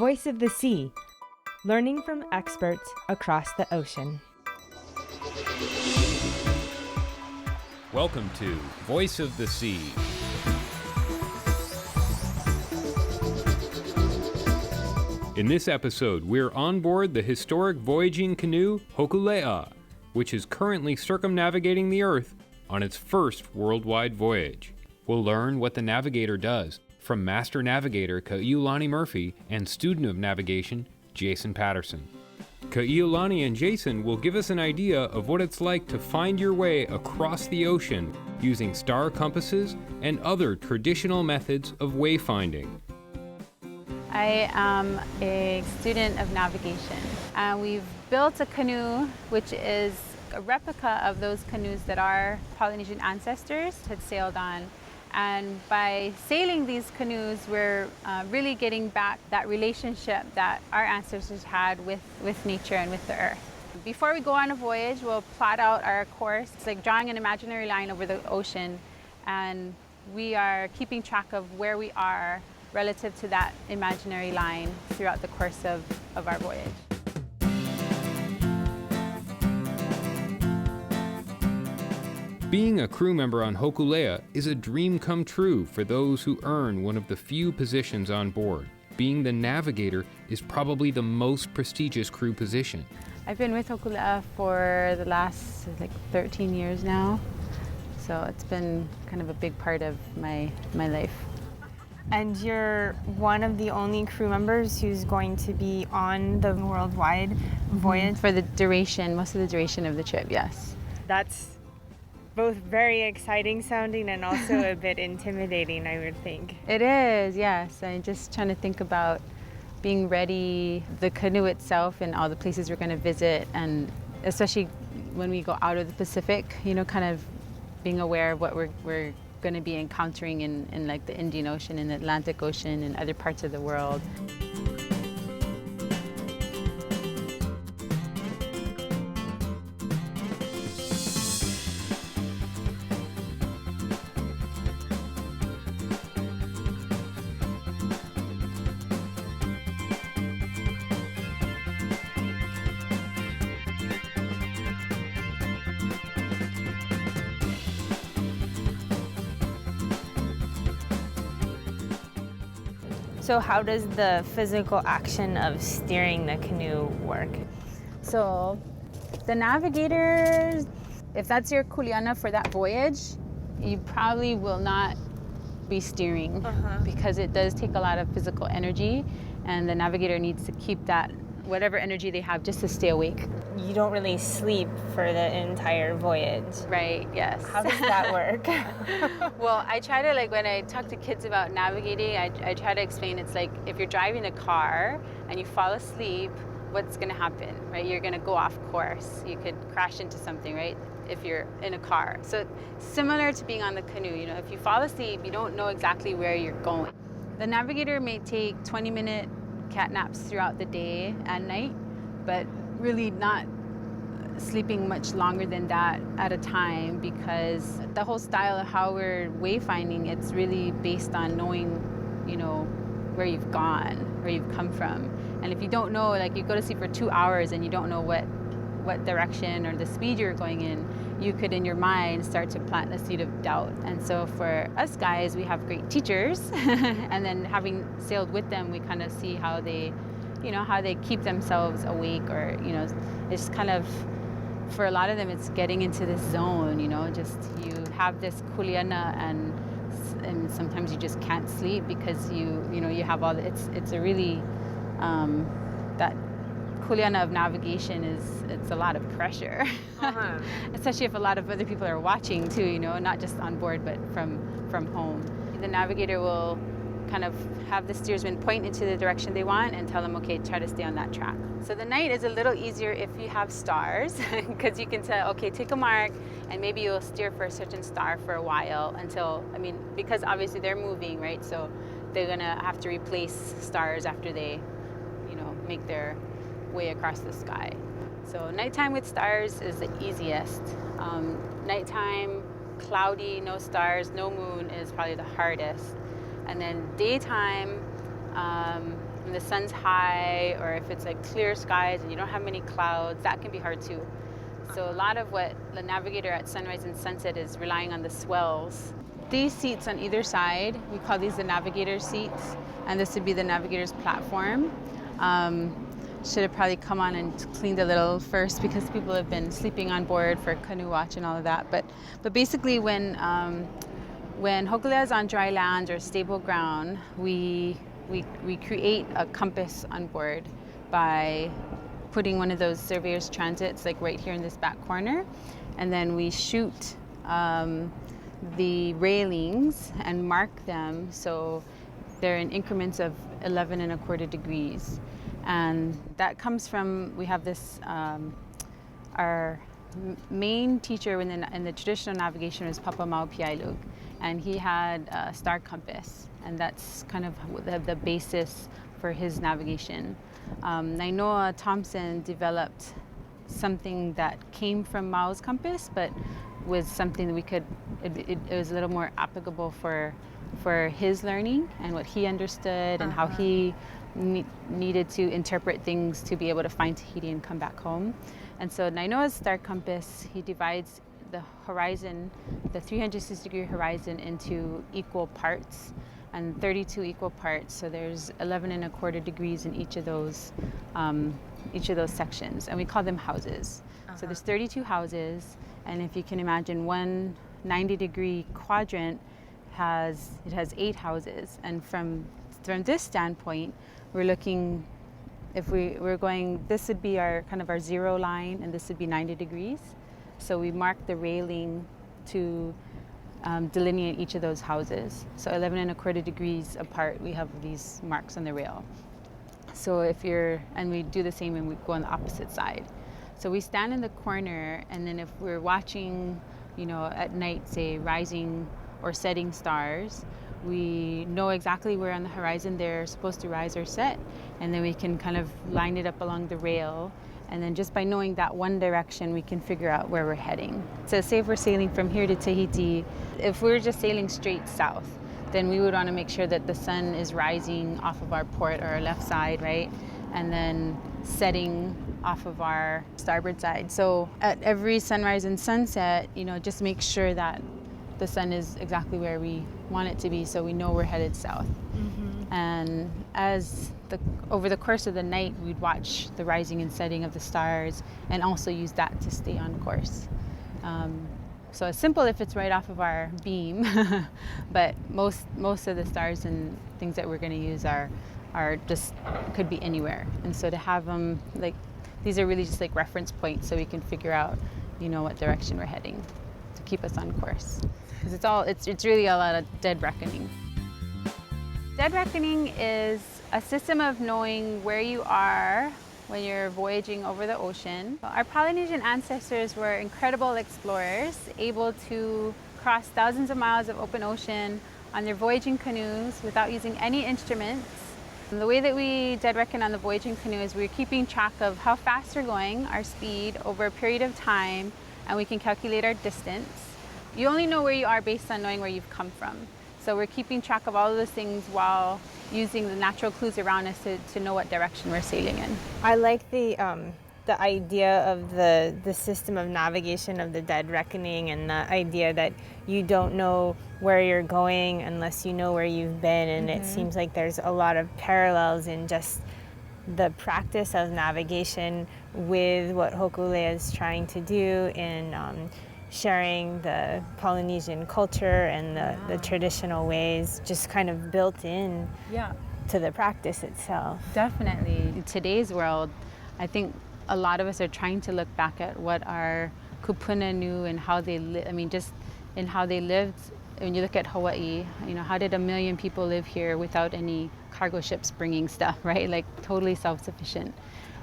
Voice of the Sea, learning from experts across the ocean. Welcome to Voice of the Sea. In this episode, we're on board the historic voyaging canoe Hōkūle'a, which is currently circumnavigating the Earth on its first worldwide voyage. We'll learn what the navigator does from Master Navigator Ka'iulani Murphy and student of navigation Jason Patterson. Ka'iulani and Jason will give us an idea of what it's like to find your way across the ocean using star compasses and other traditional methods of wayfinding. I am a student of navigation, and we've built a canoe which is a replica of those canoes that our Polynesian ancestors had sailed on. And by sailing these canoes, we're really getting back that relationship that our ancestors had with nature and with the earth. Before we go on a voyage, we'll plot out our course. It's like drawing an imaginary line over the ocean, and we are keeping track of where we are relative to that imaginary line throughout the course of our voyage. Being a crew member on Hōkūle'a is a dream come true for those who earn one of the few positions on board. Being the navigator is probably the most prestigious crew position. I've been with Hōkūle'a for the last 13 years now, so it's been kind of a big part of my life. And you're one of the only crew members who's going to be on the worldwide voyage? For the duration, most of the duration of the trip, yes. That's both very exciting sounding and also a bit intimidating, I would think. It is, yes. I'm just trying to think about being ready, the canoe itself and all the places we're going to visit, and especially when we go out of the Pacific, kind of being aware of what we're going to be encountering in like the Indian Ocean and the Atlantic Ocean and other parts of the world. So how does the physical action of steering the canoe work? So the navigator, if that's your kuleana for that voyage, you probably will not be steering because it does take a lot of physical energy, and the navigator needs to keep that whatever energy they have just to stay awake. You don't really sleep for the entire voyage. Right, yes. How does that work? Well, I try to, when I talk to kids about navigating, I try to explain it's like if you're driving a car and you fall asleep, what's going to happen, right? You're going to go off course. You could crash into something, right, if you're in a car. So similar to being on the canoe, if you fall asleep, you don't know exactly where you're going. The navigator may take 20-minute cat naps throughout the day and night, but really not sleeping much longer than that at a time, because the whole style of how we're wayfinding, it's really based on knowing, where you've gone, where you've come from. And if you don't know, you go to sleep for 2 hours and you don't know what direction or the speed you're going in, you could in your mind start to plant a seed of doubt. And so for us guys, we have great teachers and then having sailed with them, we kind of see how they keep themselves awake, or it's kind of, for a lot of them, it's getting into this zone, just you have this kuleana and sometimes you just can't sleep because you have all the, it's a really that kuleana of navigation it's a lot of pressure, especially if a lot of other people are watching too, not just on board but from home. The navigator will kind of have the steersman point into the direction they want and tell them, okay, try to stay on that track. So the night is a little easier if you have stars because you can tell, okay, take a mark and maybe you'll steer for a certain star for a while until, because obviously they're moving, right? So they're gonna have to replace stars after they, make their way across the sky. So nighttime with stars is the easiest. Nighttime, cloudy, no stars, no moon is probably the hardest. And then daytime, when the sun's high, or if it's like clear skies and you don't have many clouds, that can be hard too. So a lot of what the navigator at sunrise and sunset is relying on the swells. These seats on either side, we call these the navigator seats, and this would be the navigator's platform. Should have probably come on and cleaned a little first because people have been sleeping on board for canoe watch and all of that. But basically when Hōkūle'a is on dry land or stable ground, we create a compass on board by putting one of those surveyor's transits like right here in this back corner, and then we shoot the railings and mark them so they're in increments of 11 1/4 degrees. And that comes from, we have this, our main teacher in the traditional navigation was Papa Maupiailug, and he had a star compass, and that's kind of the basis for his navigation. Nainoa Thompson developed something that came from Mau's compass, but was something that we could, it was a little more applicable for his learning and what he understood and how he needed to interpret things to be able to find Tahiti and come back home. And so Nainoa's star compass, he divides the horizon, the 360-degree horizon, into equal parts, and 32 equal parts. So there's 11 1/4 degrees in each of those sections, and we call them houses. So there's 32 houses, and if you can imagine, one 90-degree quadrant has 8 houses, and from this standpoint, we're looking, if we're going, this would be our kind of our 0 line, and this would be 90 degrees. So we mark the railing to delineate each of those houses. So 11 1/4 degrees apart, we have these marks on the rail. So and we do the same when we go on the opposite side. So we stand in the corner, and then if we're watching, at night, say, rising or setting stars, we know exactly where on the horizon they're supposed to rise or set, and then we can kind of line it up along the rail, and then just by knowing that one direction, we can figure out where we're heading. So say if we're sailing from here to Tahiti, if we're just sailing straight south, then we would want to make sure that the sun is rising off of our port or our left side, right? And then setting off of our starboard side. So at every sunrise and sunset, just make sure that the sun is exactly where we want it to be, so we know we're headed south. Mm-hmm. And over the course of the night, we'd watch the rising and setting of the stars and also use that to stay on course. So it's simple if it's right off of our beam, but most of the stars and things that we're going to use are just could be anywhere. And so to have them, like, these are really just like reference points, so we can figure out, what direction we're heading to keep us on course. Because it's really a lot of dead reckoning. Dead reckoning is a system of knowing where you are when you're voyaging over the ocean. Our Polynesian ancestors were incredible explorers, able to cross thousands of miles of open ocean on their voyaging canoes without using any instruments. And the way that we dead reckon on the voyaging canoe is we're keeping track of how fast we're going, our speed, over a period of time, and we can calculate our distance. You only know where you are based on knowing where you've come from. So we're keeping track of all of those things while using the natural clues around us to know what direction we're sailing in. I like the idea of the system of navigation of the dead reckoning, and the idea that you don't know where you're going unless you know where you've been. And it seems like there's a lot of parallels in just the practice of navigation with what Hōkūle'a is trying to do in sharing the Polynesian culture and the traditional ways, just kind of built in to the practice itself. Definitely. In today's world, I think a lot of us are trying to look back at what our kupuna knew and how they just in how they lived. When you look at Hawaii, how did 1 million people live here without any cargo ships bringing stuff, right? Like totally self-sufficient.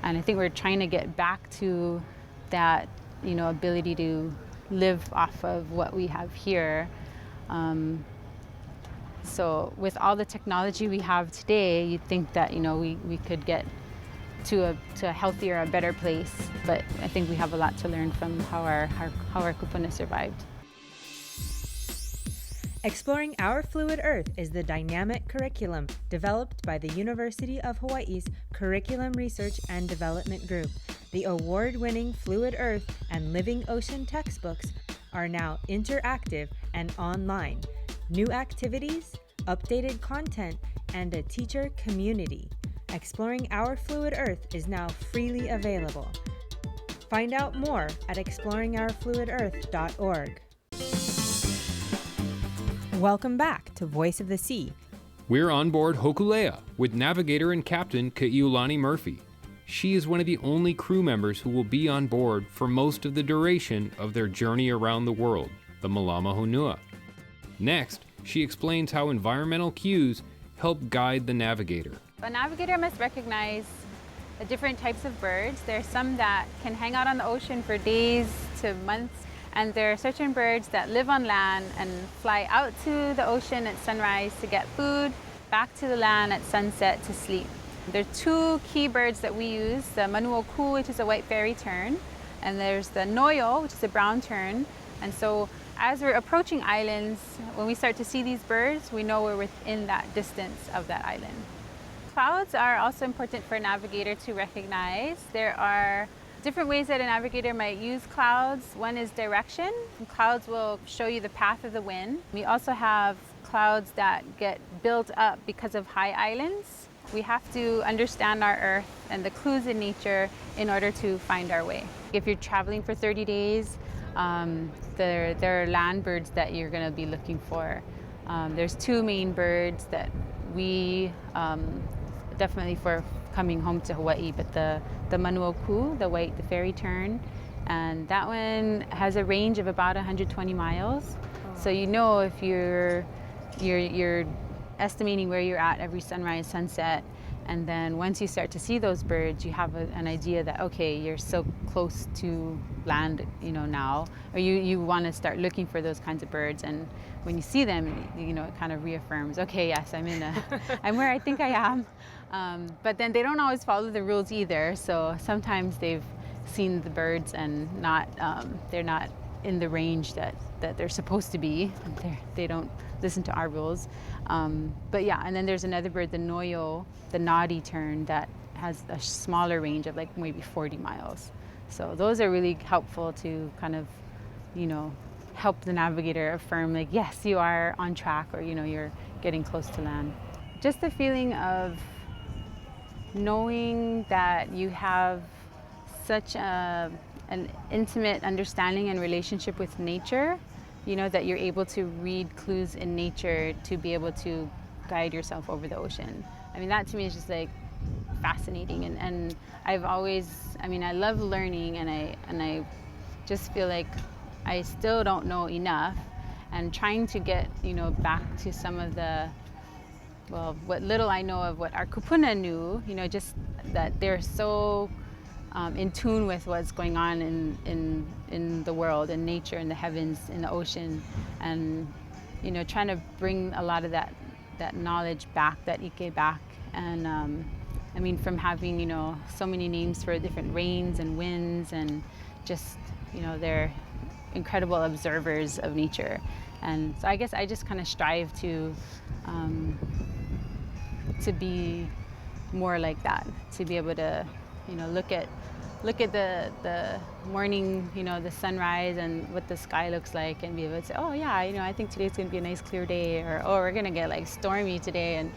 And I think we're trying to get back to that, ability to live off of what we have here. So with all the technology we have today, you'd think that, we could get to a healthier, a better place. But I think we have a lot to learn from how our kupuna survived. Exploring Our Fluid Earth is the dynamic curriculum developed by the University of Hawaii's Curriculum Research and Development Group. The award-winning Fluid Earth and Living Ocean textbooks are now interactive and online. New activities, updated content, and a teacher community. Exploring Our Fluid Earth is now freely available. Find out more at exploringourfluidearth.org. Welcome back to Voice of the Sea. We're on board Hōkūle'a with navigator and captain Ke'iulani Murphy. She is one of the only crew members who will be on board for most of the duration of their journey around the world, the Malama Honua. Next, she explains how environmental cues help guide the navigator. A navigator must recognize the different types of birds. There are some that can hang out on the ocean for days to months, and there are certain birds that live on land and fly out to the ocean at sunrise to get food, back to the land at sunset to sleep. There are two key birds that we use, the manuoku, which is a white fairy tern, and there's the noyo, which is a brown tern. And so as we're approaching islands, when we start to see these birds, we know we're within that distance of that island. Clouds are also important for a navigator to recognize. There are different ways that a navigator might use clouds. One is direction. Clouds will show you the path of the wind. We also have clouds that get built up because of high islands. We have to understand our Earth and the clues in nature in order to find our way. If you're traveling for 30 days, there are land birds that you're going to be looking for. There's two main birds that we definitely for coming home to Hawaii, but the manuoku, the fairy tern, and that one has a range of about 120 miles. So you know if you're estimating where you're at every sunrise, sunset, and then once you start to see those birds, you have an idea that, okay, you're so close to land, now, or you want to start looking for those kinds of birds. And when you see them, it kind of reaffirms, okay, yes, I'm where I think I am. But then they don't always follow the rules either. So sometimes they've seen the birds and they're not in the range that they're supposed to be. They don't listen to our rules. But yeah, and then there's another bird, the noyo, the naughty tern, that has a smaller range of like maybe 40 miles. So those are really helpful to kind of, help the navigator affirm like, yes, you are on track, or, you're getting close to land. Just the feeling of knowing that you have such an intimate understanding and relationship with nature, that you're able to read clues in nature to be able to guide yourself over the ocean. I mean, that to me is just like fascinating. And I've always, I love learning, and I just feel like I still don't know enough, and trying to get, back to some of what little I know of what our kupuna knew, just that they're so in tune with what's going on in the world, in nature, in the heavens, in the ocean, and trying to bring a lot of that knowledge back, that ike back. And from having so many names for different rains and winds, and just they're incredible observers of nature. And so I guess I just kind of strive to be more like that, to be able to look at the morning, the sunrise and what the sky looks like, and be able to say, oh yeah, I think today's going to be a nice clear day, or oh, we're going to get like stormy today, and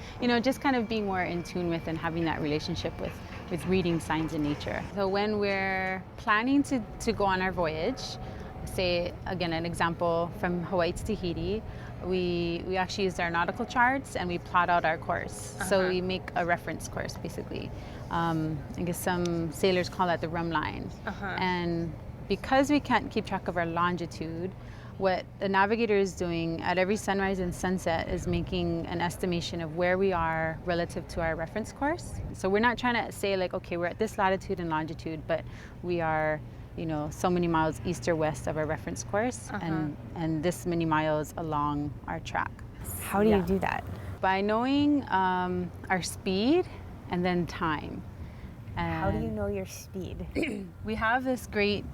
just kind of being more in tune with and having that relationship with reading signs in nature. So when we're planning to go on our voyage, say again an example from Hawaii to Tahiti, we actually use our nautical charts and we plot out our course. So we make a reference course basically. I guess some sailors call that the rum line. And because we can't keep track of our longitude, what the navigator is doing at every sunrise and sunset is making an estimation of where we are relative to our reference course. So we're not trying to say like, okay, we're at this latitude and longitude, but we are so many miles east or west of our reference course, and this many miles along our track. How do you do that? By knowing our speed and then time. How do you know your speed? We have this great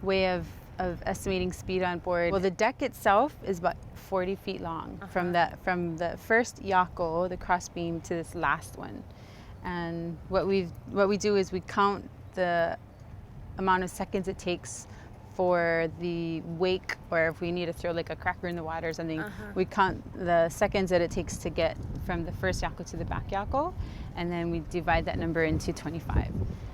way of of estimating speed on board. Well, the deck itself is about 40 feet long from the first yako, the crossbeam, to this last one. And what we do is we count the amount of seconds it takes for the wake, or if we need to throw like a cracker in the water or something, we count the seconds that it takes to get from the first yako to the back yako, and then we divide that number into 25.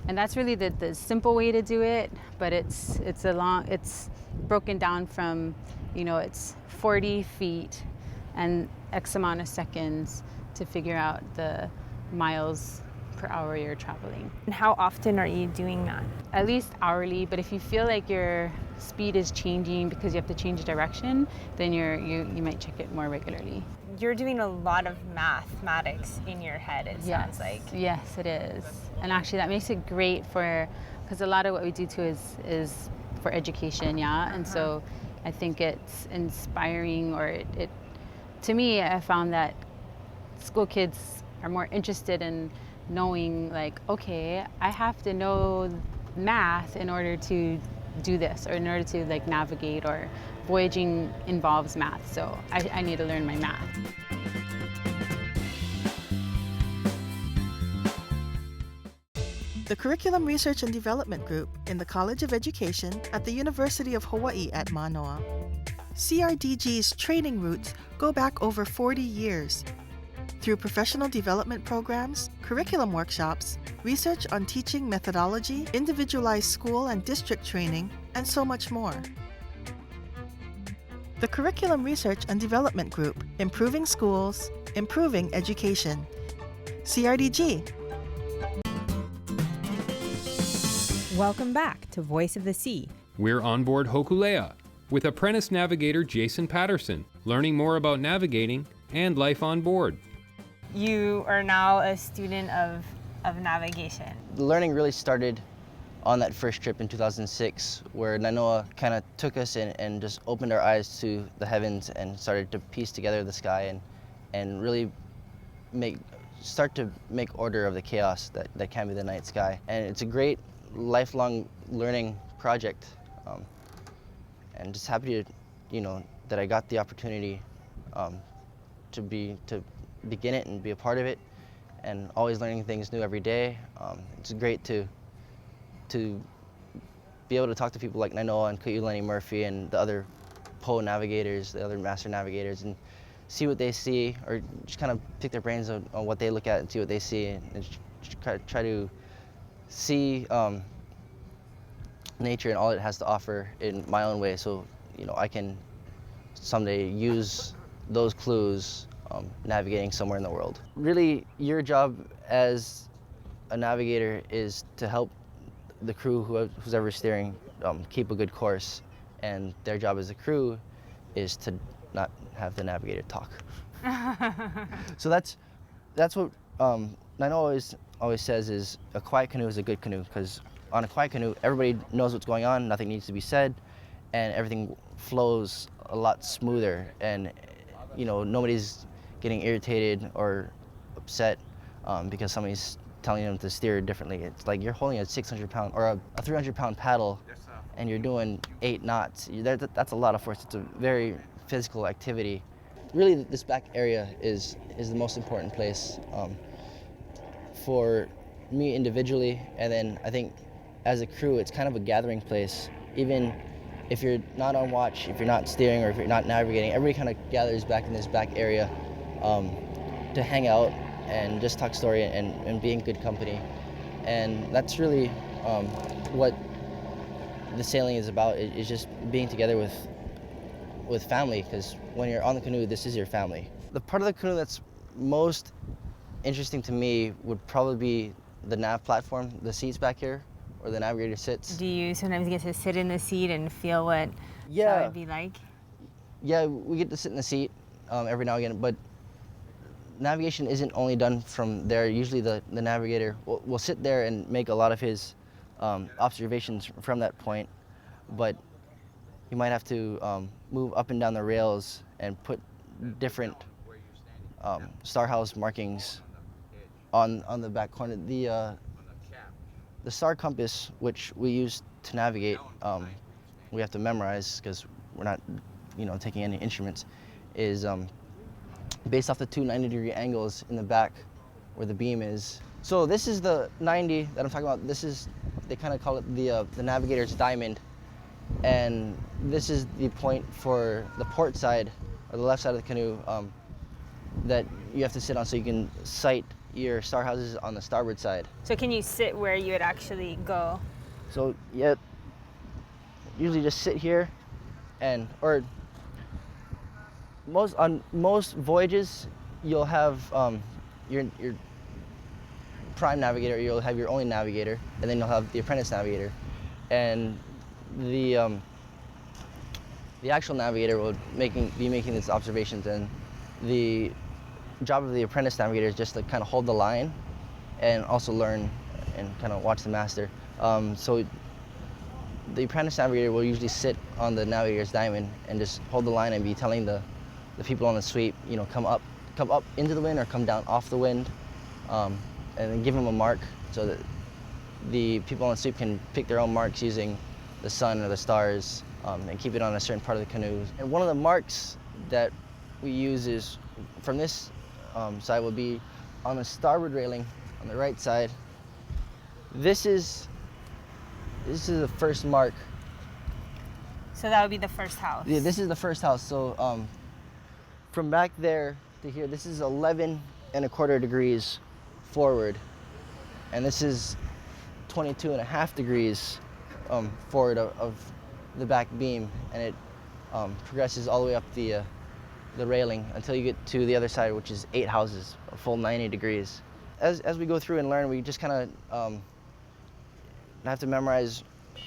And that's really the simple way to do it, but it's broken down from, it's 40 feet and X amount of seconds to figure out the miles per hour you're traveling. And how often are you doing that? At least hourly, but if you feel like your speed is changing because you have to change direction, then you might check it more regularly. You're doing a lot of mathematics in your head, it sounds like. Yes, it is. And actually that makes it great because a lot of what we do too is for education, yeah? And so I think it's inspiring, or it to me, I found that school kids are more interested in knowing, like, okay, I have to know math in order to do this, or in order to like navigate, or voyaging involves math, so I need to learn my math. The Curriculum Research and Development Group in the College of Education at the University of Hawaii at Manoa. CRDG's training roots go back over 40 years. Through professional development programs, curriculum workshops, research on teaching methodology, individualized school and district training, and so much more. The Curriculum Research and Development Group, improving schools, improving education. CRDG. Welcome back to Voice of the Sea. We're on board Hōkūle'a with apprentice navigator Jason Patterson, learning more about navigating and life on board. You are now a student of navigation. The learning really started on that first trip in 2006, where Nainoa kind of took us in and just opened our eyes to the heavens and started to piece together the sky and really start to make order of the chaos that can be the night sky. And it's a great lifelong learning project, and just happy to, that I got the opportunity to begin it and be a part of it, and always learning things new every day. It's great to be able to talk to people like Nainoa and Ku'ulani Murphy and the other PO navigators, the other master navigators, and see what they see, or just kind of pick their brains on what they look at and see what they see, and just try to see nature and all it has to offer in my own way, so I can someday use those clues navigating somewhere in the world. Really, your job as a navigator is to help the crew, who's ever steering, keep a good course, and their job as a crew is to not have the navigator talk. So that's what Nainoa always says is a quiet canoe is a good canoe, because on a quiet canoe, everybody knows what's going on, nothing needs to be said, and everything flows a lot smoother, and nobody's getting irritated or upset because somebody's telling them to steer differently. It's like you're holding a 600-pound or a 300-pound paddle, and you're doing 8 knots. That's a lot of force. It's a very physical activity. Really, this back area is the most important place for me individually, and then I think as a crew, it's kind of a gathering place. Even if you're not on watch, if you're not steering, or if you're not navigating, everybody kind of gathers back in this back area to hang out and just talk story and be in good company. And that's really what the sailing is about, is just being together with family, because when you're on the canoe, this is your family. The part of the canoe that's most interesting to me would probably be the nav platform, the seats back here, where the navigator sits. Do you sometimes get to sit in the seat and feel what that would be like? Yeah, we get to sit in the seat every now and again, but navigation isn't only done from there. Usually the navigator will sit there and make a lot of his observations from that point, but you might have to move up and down the rails and put different star house markings on the back corner. The star compass, which we use to navigate, we have to memorize because we're not, taking any instruments, is based off the two 90-degree angles in the back where the beam is. So this is the 90 that I'm talking about. They kind of call it the navigator's diamond. And this is the point for the port side, or the left side of the canoe, that you have to sit on so you can sight your star houses on the starboard side. So can you sit where you would actually go? So yeah, usually just sit here, or on most voyages, you'll have your prime navigator, you'll have your only navigator, and then you'll have the apprentice navigator. And the actual navigator will be making these observations, and the job of the apprentice navigator is just to kind of hold the line and also learn and kind of watch the master. So the apprentice navigator will usually sit on the navigator's diamond and just hold the line and be telling the people on the sweep, come up into the wind or come down off the wind, and then give them a mark so that the people on the sweep can pick their own marks using the sun or the stars, and keep it on a certain part of the canoe. And one of the marks that we use is from this side will be on the starboard railing on the right side. This is the first mark. So that would be the first house. Yeah, this is the first house. So from back there to here, this is 11.25 degrees forward, and this is 22.5 degrees forward of the back beam, and it progresses all the way up the railing until you get to the other side, which is 8 houses, a full 90 degrees. As we go through and learn, we just kind of have to memorize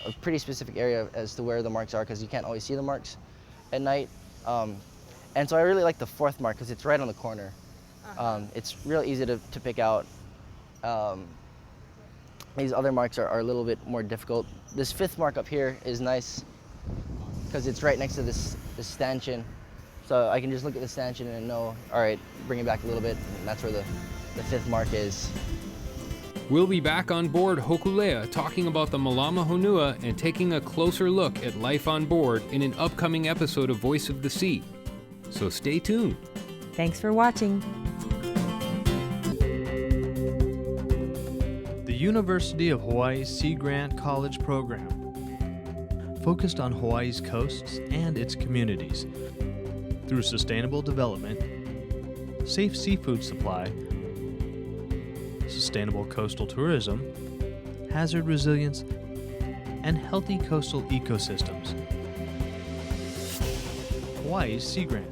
a pretty specific area as to where the marks are, because you can't always see the marks at night. And so I really like the 4th mark because it's right on the corner. It's real easy to pick out. These other marks are a little bit more difficult. This 5th mark up here is nice because it's right next to this stanchion. So I can just look at the stanchion and know, all right, bring it back a little bit, and that's where the 5th mark is. We'll be back on board Hōkūle'a talking about the Malama Honua and taking a closer look at life on board in an upcoming episode of Voice of the Sea. So stay tuned. Thanks for watching. The University of Hawaii's Sea Grant College program, focused on Hawaii's coasts and its communities through sustainable development, safe seafood supply, sustainable coastal tourism, hazard resilience, and healthy coastal ecosystems. Hawaii's Sea Grant.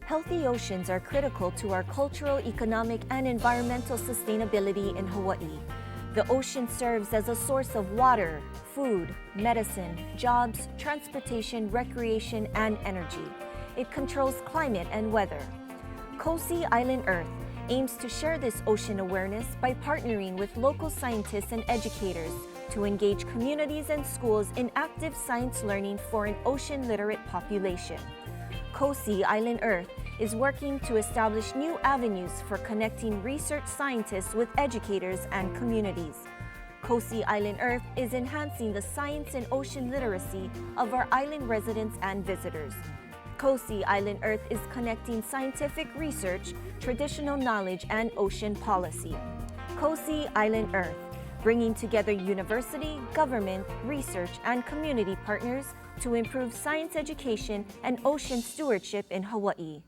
Healthy oceans are critical to our cultural, economic, and environmental sustainability in Hawaii. The ocean serves as a source of water, food, medicine, jobs, transportation, recreation, and energy. It controls climate and weather. Kosi Island Earth aims to share this ocean awareness by partnering with local scientists and educators to engage communities and schools in active science learning for an ocean-literate population. Kosi Island Earth is working to establish new avenues for connecting research scientists with educators and communities. Kosi Island Earth is enhancing the science and ocean literacy of our island residents and visitors. Kosi Island Earth is connecting scientific research, traditional knowledge, and ocean policy. Kosi Island Earth, bringing together university, government, research, and community partners to improve science education and ocean stewardship in Hawaii.